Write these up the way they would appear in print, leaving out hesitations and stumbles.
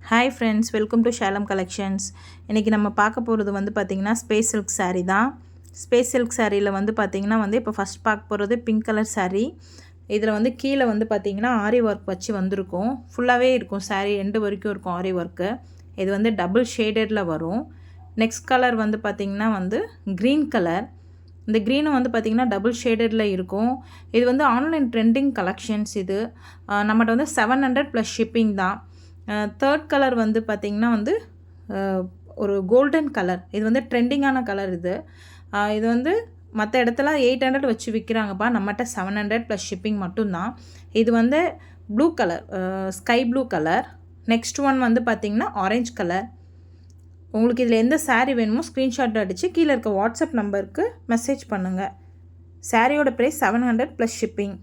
Hi friends, welcome to Shalam collections. இன்றைக்கி நம்ம பார்க்க போகிறது வந்து பார்த்திங்கன்னா ஸ்பேஸ் சில்க் சாரீ தான். ஸ்பேஸ் சில்க் சாரியில் வந்து பார்த்திங்கன்னா இப்போ ஃபஸ்ட் பார்க்க போகிறது பிங்க் கலர் சாரீ. இதில் வந்து கீழே வந்து பார்த்திங்கன்னா ஆரி ஒர்க் வச்சு வந்திருக்கும். ஃபுல்லாகவே இருக்கும் சாரீ எண்டு வரைக்கும் இருக்கும் ஆரி ஒர்க்கு. இது வந்து டபுள் ஷேடடில் வரும். நெக்ஸ்ட் கலர் வந்து பார்த்திங்கன்னா க்ரீன் கலர். இந்த க்ரீனும் வந்து பார்த்திங்கன்னா டபுள் ஷேடடில் இருக்கும். இது வந்து ஆன்லைன் ட்ரெண்டிங் கலெக்ஷன்ஸ். இது நம்மகிட்ட வந்து 700 ப்ளஸ் ஷிப்பிங் தான். தேர்ட் கலர் வந்து பார்த்திங்கன்னா ஒரு கோல்டன் கலர். இது வந்து ட்ரெண்டிங்கான கலர். இது வந்து மற்ற இடத்துல 800 வச்சு விற்கிறாங்கப்பா. நம்மகிட்ட 700 ப்ளஸ் ஷிப்பிங் மட்டும்தான். இது வந்து blue colour, sky blue colour. Next one வந்து பார்த்திங்கன்னா ஆரஞ்ச் கலர். உங்களுக்கு இதில் எந்த சாரீ வேணுமோ ஸ்க்ரீன்ஷாட் அடித்து கீழே இருக்க வாட்ஸ்அப் நம்பருக்கு மெசேஜ் பண்ணுங்கள். சாரியோட ப்ரைஸ் 700 ப்ளஸ் ஷிப்பிங்.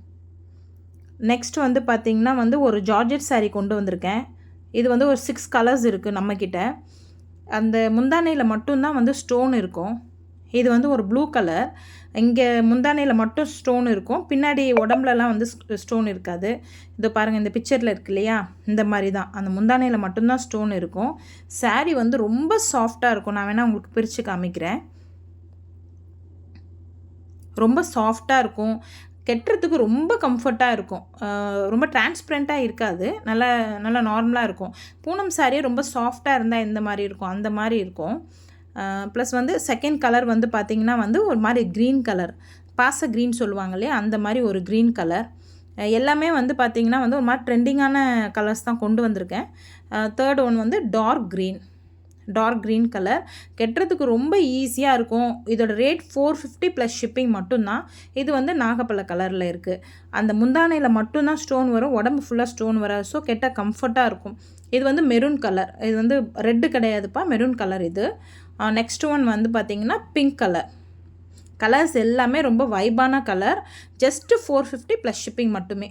நெக்ஸ்ட் வந்து பார்த்திங்கன்னா ஒரு ஜார்ஜெட் சாரீ கொண்டு வந்திருக்கேன். இது வந்து ஒரு 6 கலர்ஸ் இருக்குது நம்மக்கிட்ட. அந்த முந்தானையில் மட்டும்தான் ஸ்டோன் இருக்கும். இது வந்து ஒரு ப்ளூ கலர். இங்கே முந்தானையில் மட்டும் ஸ்டோன் இருக்கும், பின்னாடி உடம்புலலாம் ஸ்டோன் இருக்காது. இதை பாருங்கள், இந்த பிக்சரில் இருக்கு இல்லையா, இந்த மாதிரி தான். அந்த முந்தானையில் மட்டும்தான் ஸ்டோன் இருக்கும். சாரீ வந்து ரொம்ப சாஃப்டாக இருக்கும். நான் வேணால் உங்களுக்கு பிரித்து காமிக்கிறேன். ரொம்ப சாஃப்டாக இருக்கும், கெட்டுறதுக்கு ரொம்ப கம்ஃபர்ட்டாக இருக்கும். ரொம்ப டிரான்ஸ்பரண்ட்டாக இருக்காது, நல்லா நார்மலாக இருக்கும். பூனம் சாரீ ரொம்ப சாஃப்டாக இருந்தால் எந்த மாதிரி இருக்கும் அந்த மாதிரி இருக்கும். ப்ளஸ் செகண்ட் கலர் வந்து பார்த்திங்கன்னா ஒரு மாதிரி க்ரீன் கலர், பாச க்ரீன் சொல்லுவாங்க இல்லையா, அந்த மாதிரி ஒரு க்ரீன் கலர். எல்லாமே பார்த்திங்கன்னா ஒரு மாதிரி ட்ரெண்டிங்கான கலர்ஸ் தான் கொண்டு வந்திருக்கேன். Third one dark green colour. கெட்டுறதுக்கு ரொம்ப ஈஸியாக இருக்கும். இதோட ரேட் 450 ப்ளஸ் ஷிப்பிங் மட்டும்தான். இது வந்து நாகப்பழ கலரில் இருக்குது. அந்த முந்தானையில் மட்டும்தான் ஸ்டோன் வரும், உடம்பு ஃபுல்லாக ஸ்டோன் வராது. ஸோ கெட்ட கம்ஃபர்ட்டாக இருக்கும். இது வந்து மெரூன் கலர். இது வந்து ரெட்டு கிடையாதுப்பா, மெரூன் கலர் இது. நெக்ஸ்ட் ஒன் வந்து பார்த்திங்கன்னா பிங்க் கலர். கலர்ஸ் எல்லாமே ரொம்ப வைபான கலர். ஜஸ்ட்டு 450 ப்ளஸ் ஷிப்பிங் மட்டுமே.